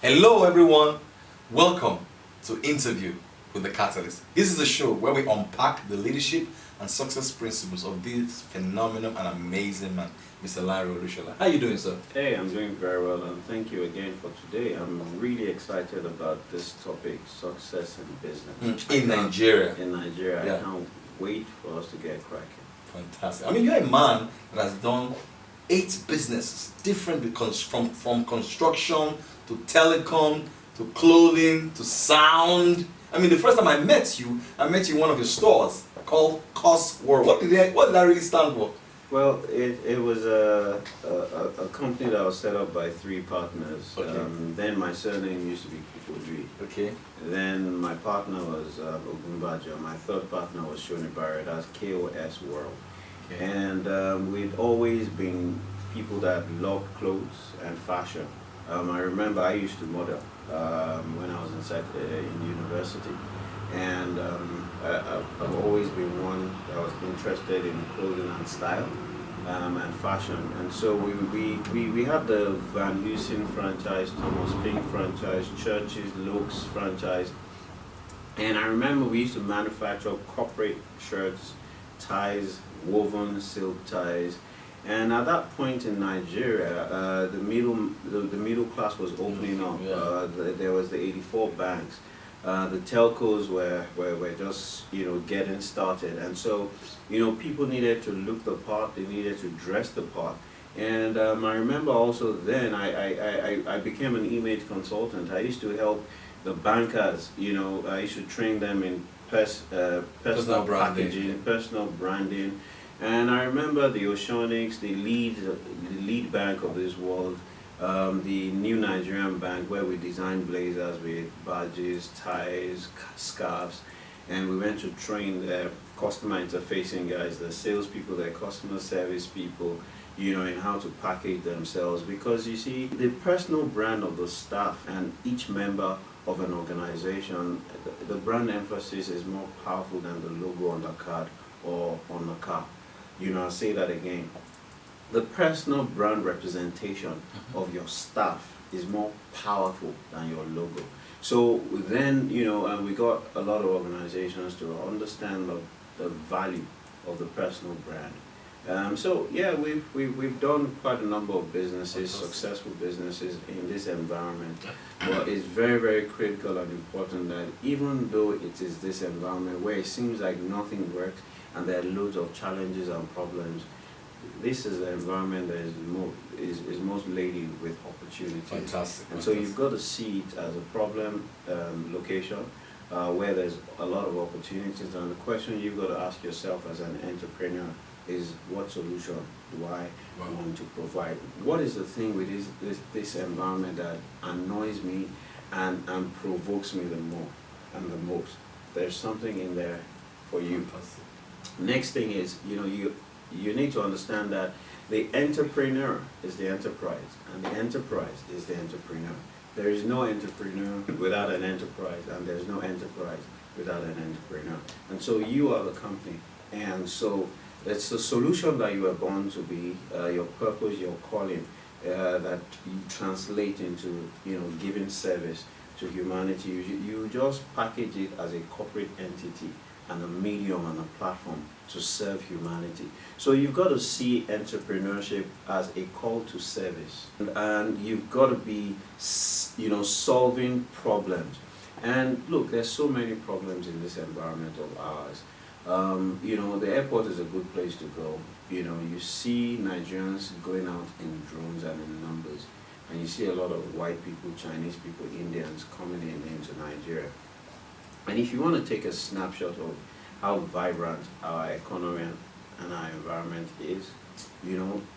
Hello everyone, welcome to Interview with the Catalyst. This is a show where we unpack the leadership and success principles of this phenomenal and amazing man, Mr. Lanre Olusola. How are you doing, sir? Hey, I'm doing very well, and thank you again for today. I'm really excited about this topic, success in business. In Nigeria. In Nigeria, Yeah. I can't wait for us to get cracking. Fantastic. I mean, you're a man that has done 8 businesses, different because from construction to telecom to clothing to sound. I mean, the first time I met you in one of your stores called Cos World. What did that really stand for? Well, it was a company that was set up by 3 partners. Okay. Then my surname used to be Kufodri. Okay. Then my partner was Ogunbajo. My third partner was Shonibare. That's KOS World. Okay. And we'd always been people that loved clothes and fashion. I remember I used to model when I was in university, and I've always been one that was interested in clothing and style and fashion. And so we had the Van Heusen franchise, Thomas Pink franchise, Church's Looks franchise, and I remember we used to manufacture corporate shirts, ties, woven silk ties. And at that point in Nigeria, the middle class was opening up. Yeah. There was the 84 banks. The telcos were just getting started, and so people needed to look the part. They needed to dress the part. And I remember also then I became an image consultant. I used to help the bankers. I used to train them in personal packaging, personal branding. And I remember the Oceanics, the lead bank of this world, the New Nigerian Bank, where we designed blazers with badges, ties, scarves, and we went to train the customer interfacing guys, the salespeople, the customer service people, in how to package themselves. Because you see, the personal brand of the staff and each member of an organization, the brand emphasis is more powerful than the logo on the card or on the car. I'll say that again. The personal brand representation of your staff is more powerful than your logo. So then, and we got a lot of organizations to understand the value of the personal brand. So yeah, we've done quite a number of businesses, successful businesses in this environment. But it's very, very critical and important that even though it is this environment where it seems like nothing works, and there are loads of challenges and problems, this is the environment that is most laden with opportunities. Fantastic. And so you've got to see it as a problem location where there's a lot of opportunities. And the question you've got to ask yourself as an entrepreneur is, what solution do I want to provide? What is the thing with this environment that annoys me and provokes me the more and the most? There's something in there for you. Fantastic. Next thing is, you need to understand that the entrepreneur is the enterprise, and the enterprise is the entrepreneur. There is no entrepreneur without an enterprise, and there's no enterprise without an entrepreneur. And so you are the company, and so it's the solution that you are born to be, your purpose, your calling, that you translate into, giving service to humanity. You just package it as a corporate entity and a medium and a platform to serve humanity. So you've got to see entrepreneurship as a call to service, and you've got to be, solving problems. And look, there's so many problems in this environment of ours. The airport is a good place to go. You see Nigerians going out in drones and in numbers, and you see a lot of white people, Chinese people, Indians coming into Nigeria. And if you want to take a snapshot of how vibrant our economy and our environment is,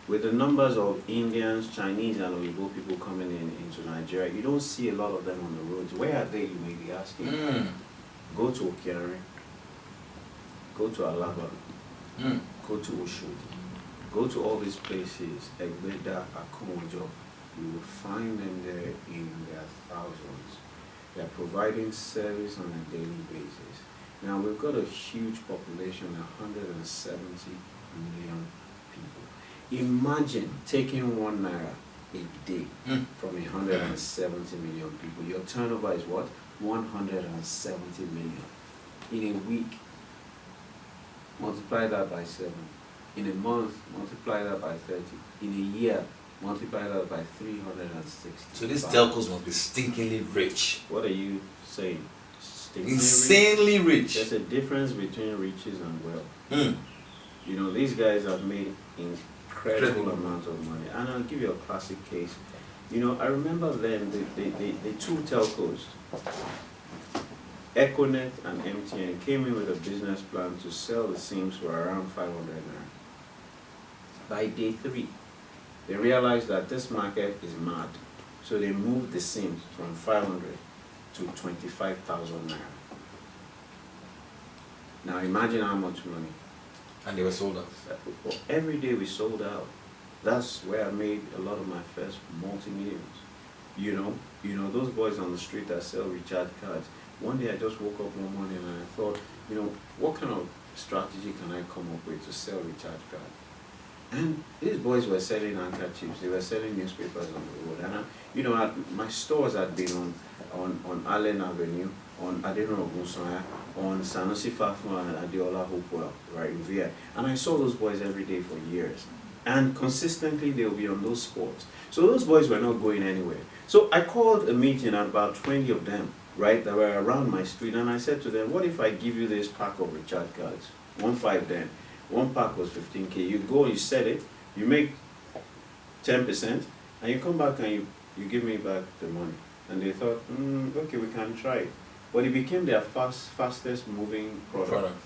with the numbers of Indians, Chinese, and Oyibo people coming into Nigeria, you don't see a lot of them on the roads. Where are they, you may be asking? Go to Okiari, go to Alaba, go to Oshodi, go to all these places, Egbeda, Akomojo. You will find them there in their thousands. They're providing service on a daily basis. Now we've got a huge population, 170 million people. Imagine taking 1 naira a day from 170 million people. Your turnover is what? 170 million. In a week, multiply that by 7. In a month, multiply that by 30. In a year, multiply that by 360. So these telcos must be stinkingly rich. What are you saying? Stinkingly Insanely rich. There's a difference between riches and wealth. You know, these guys have made incredible amount of money. And I'll give you a classic case. You know, I remember then the two telcos, Econet and MTN, came in with a business plan to sell the SIMs for around 500 naira. By day 3, they realized that this market is mad. So they moved the SIMs from 500 to 25,000 naira. Now imagine how much money. And they were sold out. Every day we sold out. That's where I made a lot of my first multi-millions. You know, those boys on the street that sell recharge cards. One day I just woke up one morning and I thought, you know, what kind of strategy can I come up with to sell recharge cards? And these boys were selling handkerchiefs, they were selling newspapers on the road. And you know, my stores had been on Allen Avenue, on Adeno Ogunsoya, on Sanusi Fafu and Adeola Hopewell, right in VI. And I saw those boys every day for years. And consistently they will be on those spots. So those boys were not going anywhere. So I called a meeting at about 20 of them, right, that were around my street, and I said to them, what if I give you this pack of recharge cards? 1.5 then. One pack was 15K. You go, you sell it, you make 10%, and you come back and you give me back the money. And they thought, okay, we can try it. But it became their fastest moving product.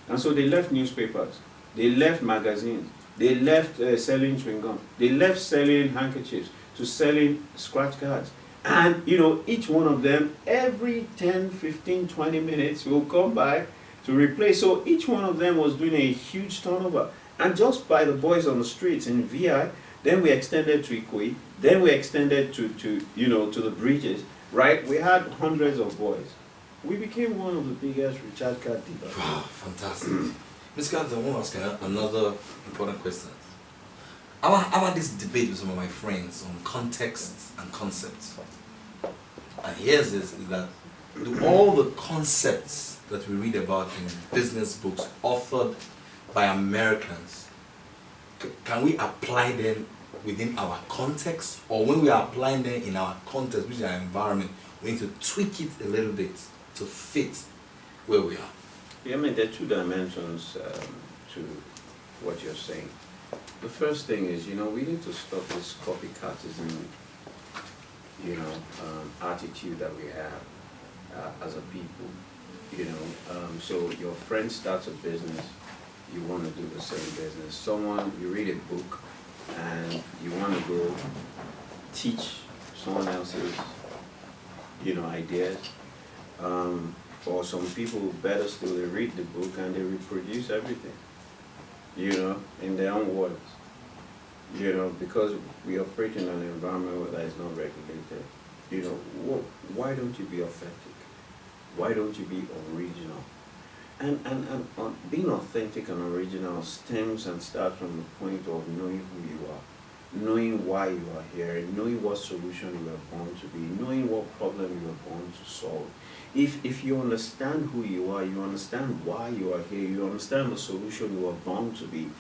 And so they left newspapers, they left magazines, they left selling chewing gum, they left selling handkerchiefs to selling scratch cards. And you know, each one of them, every 10, 15, 20 minutes will come by to replace. So each one of them was doing a huge turnover. And just by the boys on the streets in VI, then we extended to Ikoyi, then we extended to you know, to the bridges, right? We had hundreds of boys. We became one of the biggest recharge card dealers. Wow, fantastic. Ms. Carter, I want to ask another important question. I've had this debate with some of my friends on context and concepts. And here's this, is that all the concepts that we read about in business books authored by Americans, can we apply them within our context? Or when we are applying them in our context, which is our environment, we need to tweak it a little bit to fit where we are? Yeah, I mean, there are two dimensions to what you're saying. The first thing is, you know, we need to stop this copycatism, you know, attitude that we have as a people. You know, so your friend starts a business, you want to do the same business. Someone, you read a book, and you want to go teach someone else's, you know, ideas. Or some people, better still, they read the book and they reproduce everything, you know, in their own words. You know, because we operate in an environment that is not regulated. You know, why don't you be authentic? Why don't you be original? And being authentic and original stems and starts from the point of knowing who you are, knowing why you are here, and knowing what solution you were born to be, knowing what problem you were born to solve. If you understand who you are, you understand why you are here, you understand the solution you were born to be,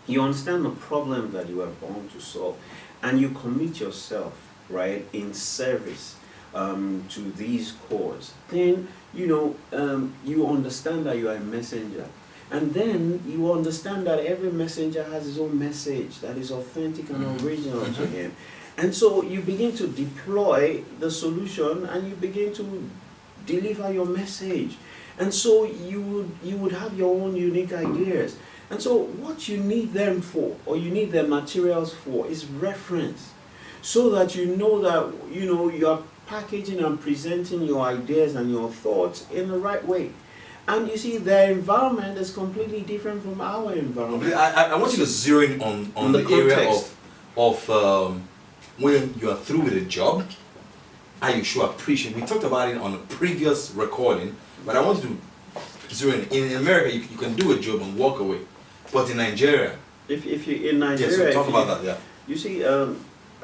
you understand the problem that you were born to solve, and you commit yourself, right, in service to these cause, then, you know, you understand that you are a messenger. And then you understand that every messenger has his own message that is authentic and original to him. And so you begin to deploy the solution and you begin to deliver your message. And so you would have your own unique ideas. And so what you need them for, or you need their materials for, is reference. So that you know that, you know, you are packaging and presenting your ideas and your thoughts in the right way. And you see, their environment is completely different from our environment. I want you to zero in on the area of when you are through with a job, how you show appreciation. We talked about it on a previous recording, but I want you to zero in. In America, you can do a job and walk away. But in Nigeria... If you in Nigeria... Yes, so talk about that, yeah. You see,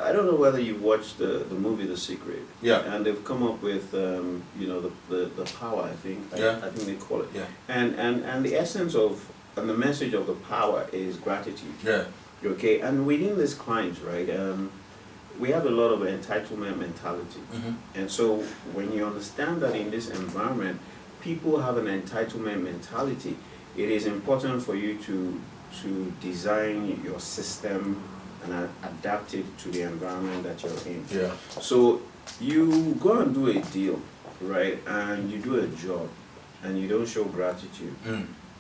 I don't know whether you watched the movie The Secret. Yeah. And they've come up with, you know, the power, I think. Yeah. I think they call it. Yeah. And the essence of, and the message of the power is gratitude. Yeah. Okay, and within these clients, right, we have a lot of entitlement mentality. And so when you understand that in this environment, people have an entitlement mentality, it is important for you to design your system and adapt it to the environment that you're in. Yeah. So you go and do a deal, right, and you do a job, and you don't show gratitude.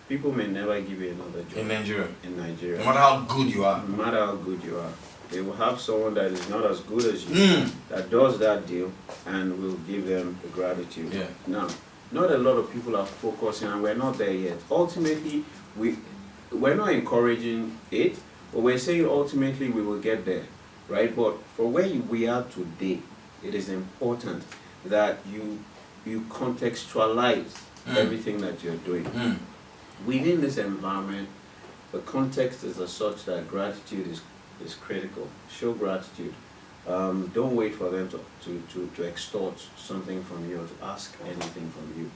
People may never give you another job. In Nigeria. In Nigeria. No matter how good you are. No matter how good you are. They will have someone that is not as good as you that does that deal and will give them the gratitude. Yeah. Now, not a lot of people are focusing, and we're not there yet. Ultimately, we're not encouraging it, but we're saying ultimately we will get there, right? But for where we are today, it is important that you contextualize everything that you're doing. Within this environment, the context is as such that gratitude is critical. Show gratitude. Don't wait for them to extort something from you or to ask anything from you.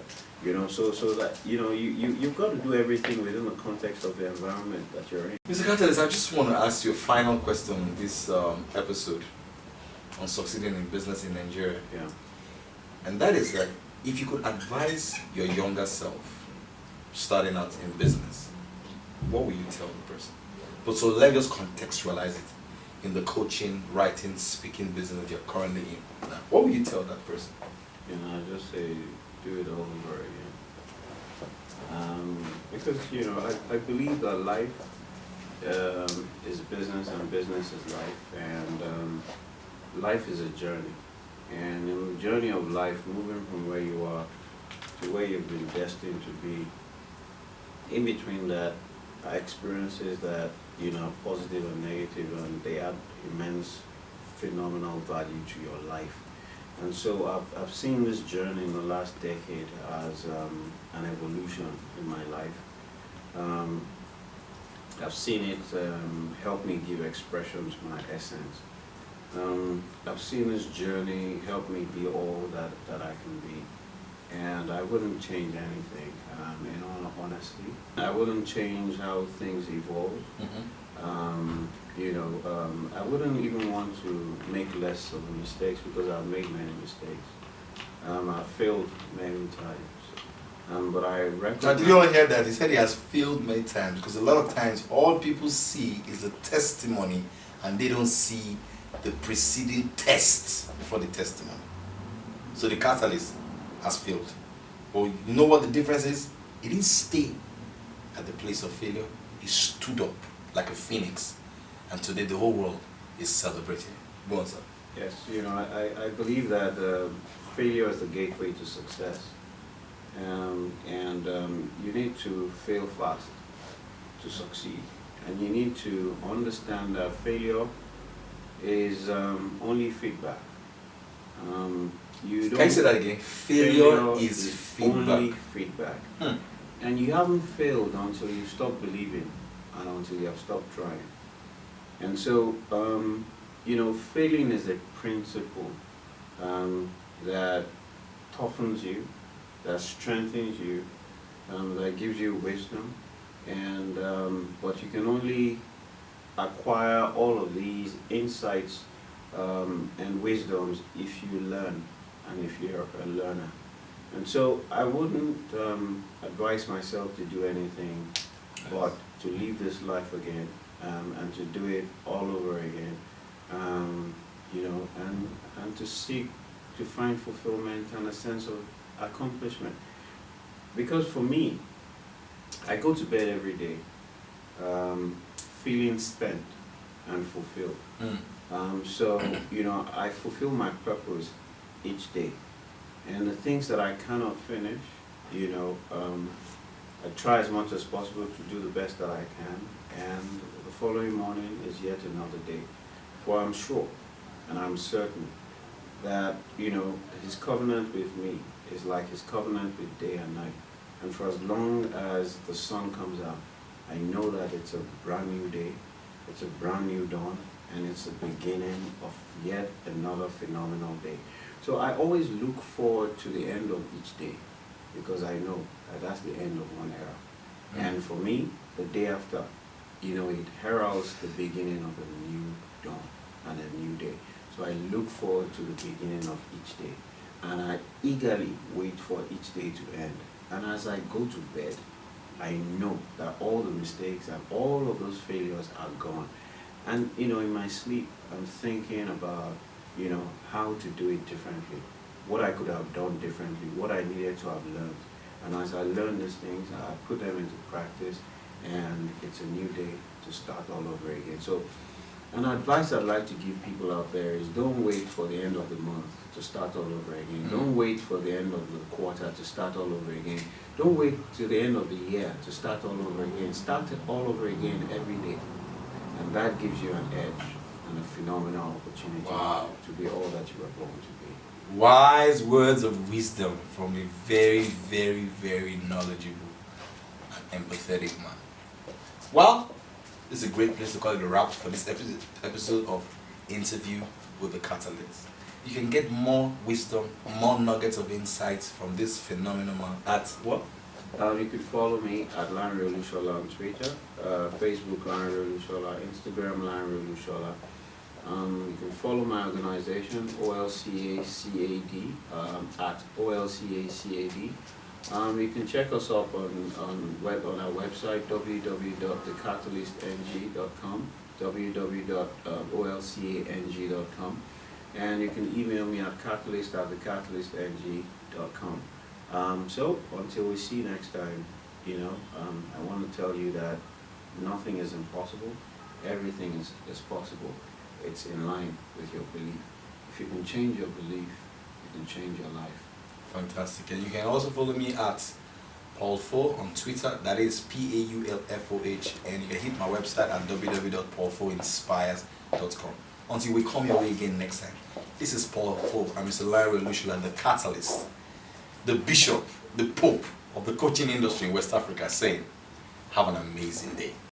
You know, so that, you know, you've got to do everything within the context of the environment that you're in. Mr. Catalyst, I just want to ask you a final question in this episode on succeeding in business in Nigeria. Yeah. And that is that if you could advise your younger self starting out in business, what would you tell the person? But so let's just contextualize it in the coaching, writing, speaking business you're currently in. Now, what would you tell that person? You know, I just say do it all over again. Because, you know, I believe that life is business and business is life, and life is a journey. And in the journey of life, moving from where you are to where you've been destined to be, in between that are experiences that, you know, positive and negative, and they add immense phenomenal value to your life. And so I've seen this journey in the last decade as an evolution in my life. I've seen it help me give expression to my essence. I've seen this journey help me be all that I can be. And I wouldn't change anything, in all honesty. I wouldn't change how things evolve. You know, I wouldn't even want to make less of the mistakes, because I've made many mistakes. I've failed many times. But I recognize... Now, did you all hear that? He said he has failed many times, because a lot of times all people see is the testimony, and they don't see the preceding test before the testimony. So the catalyst has failed. But you know what the difference is? He didn't stay at the place of failure. He stood up like a phoenix. And today the whole world is celebrating. Go on, sir. Yes, you know, I believe that failure is the gateway to success. You need to fail fast to succeed. And you need to understand that failure is only feedback. Can you say that again? Failure is feedback. Only feedback. And you haven't failed until you stop believing and until you have stopped trying. And so, you know, failing is a principle that toughens you, that strengthens you, that gives you wisdom. And but you can only acquire all of these insights and wisdoms if you learn, and if you're a learner. And so I wouldn't advise myself to do anything but to live this life again, and to do it all over again, you know, and to seek to find fulfillment and a sense of accomplishment. Because for me, I go to bed every day feeling spent and fulfilled. So, you know, I fulfill my purpose each day. And the things that I cannot finish, you know, I try as much as possible to do the best that I can. And the following morning is yet another day. For I'm sure and I'm certain that, you know, His covenant with me is like His covenant with day and night. And for as long as the sun comes out, I know that it's a brand new day, it's a brand new dawn, and it's the beginning of yet another phenomenal day. So I always look forward to the end of each day, because I know that that's the end of one era. And for me, the day after, it heralds the beginning of a new dawn and a new day. So I look forward to the beginning of each day, and I eagerly wait for each day to end. And as I go to bed, I know that all the mistakes and all of those failures are gone. And in my sleep, I'm thinking about how to do it differently, what I could have done differently, what I needed to have learned. And as I learn these things, I put them into practice, and it's a new day to start all over again. So an advice I'd like to give people out there is, don't wait for the end of the month to start all over again. Don't wait for the end of the quarter to start all over again. Don't wait till the end of the year to start all over again. Start it all over again every day. And that gives you an edge and a phenomenal opportunity to be all that you were born to be. Wise words of wisdom from a very, very, very knowledgeable and empathetic man. Well, this is a great place to call it a wrap for this episode of Interview with the Catalyst. You can get more wisdom, more nuggets of insights from this phenomenal man at what? You could follow me at Lanre Olusola on Twitter, Facebook Lanre Olusola, Instagram Lanre Olusola. You can follow my organization, OLCACAD, at OLCACAD. You can check us up on our website, www.thecatalyst.ng.com, www.olcang.com, and you can email me at catalyst@thecatalyst.ng.com. So until we see next time, I want to tell you that nothing is impossible. Everything is possible. It's in line with your belief. If you can change your belief, you can change your life. Fantastic. And you can also follow me at Paulfo on Twitter, that is PAULFOH, and you can hit my website at www.paulfoinspires.com. Until we come your way again next time, this is Paul Fo and Mr. Lanre Olusola, the Catalyst, the Bishop, the Pope of the coaching industry in West Africa, saying, have an amazing day.